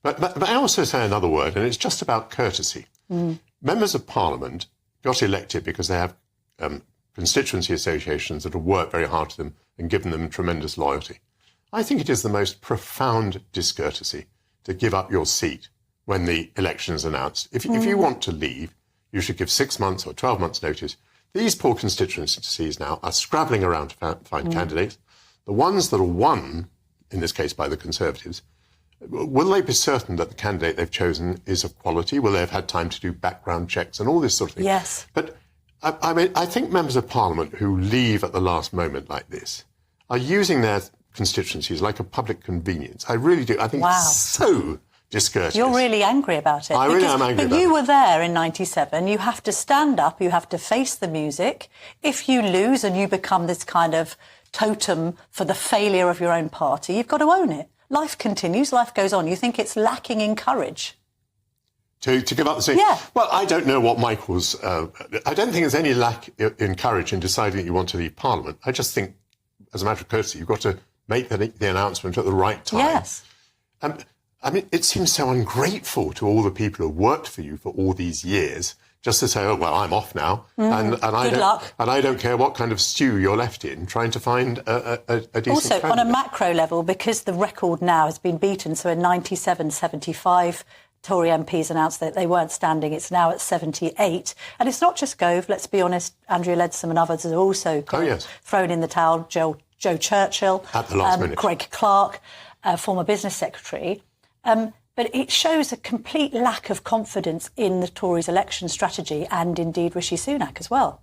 But I also say another word, and it's just about courtesy. Members of Parliament got elected because they have constituency associations that have worked very hard to them and given them tremendous loyalty. I think it is the most profound discourtesy to give up your seat when the election is announced. If you want to leave, you should give 6 months or 12 months notice. These poor constituencies now are scrabbling around to find candidates. The ones that are won, in this case by the Conservatives, will they be certain that the candidate they've chosen is of quality? Will they have had time to do background checks and all this sort of thing? Yes. But I think members of Parliament who leave at the last moment like this are using their constituencies like a public convenience. I really do. I think it's so discourteous. You're really angry about it. I really am angry about it. But you were there in 97. You have to stand up. You have to face the music. If you lose and you become this kind of totem for the failure of your own party, you've got to own it. Life continues. Life goes on. You think it's lacking in courage? To give up the seat? Yeah. Well, I don't know what Michael's... I don't think there's any lack in courage in deciding that you want to leave Parliament. I just think, as a matter of courtesy, you've got to make the announcement at the right time. Yes. I mean, it seems so ungrateful to all the people who worked for you for all these years just to say, oh, well, I'm off now. And I don't care what kind of stew you're left in, trying to find a decent Also, candidate. on a macro level, because the record now has been beaten, so in 97, 75... Tory MPs announced that they weren't standing. It's now at 78. And it's not just Gove. Let's be honest, Andrea Leadsom and others have also thrown in the towel. Joe Churchill. At the last minute. Greg Clark, former business secretary. But it shows a complete lack of confidence in the Tories' election strategy and indeed Rishi Sunak as well.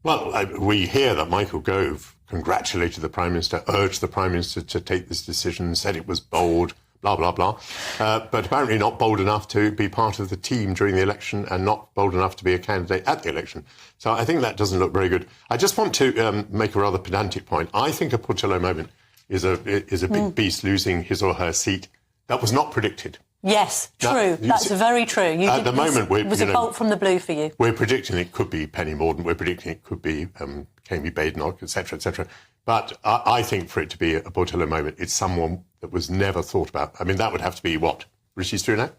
Well, we hear that Michael Gove congratulated the Prime Minister, urged the Prime Minister to take this decision, said it was bold, blah, blah, blah. But apparently not bold enough to be part of the team during the election and not bold enough to be a candidate at the election. So I think that doesn't look very good. I just want to make a rather pedantic point. I think a Portillo moment is a big beast losing his or her seat. That was not predicted. Yes, true. That's very true. At the moment, it was a bolt from the blue for you. We're predicting it could be Penny Mordaunt. We're predicting it could be Kami Badenoch, etc., etc. But I think for it to be a Portillo moment, it's someone that was never thought about. I mean, that would have to be what? Rishi Sunak?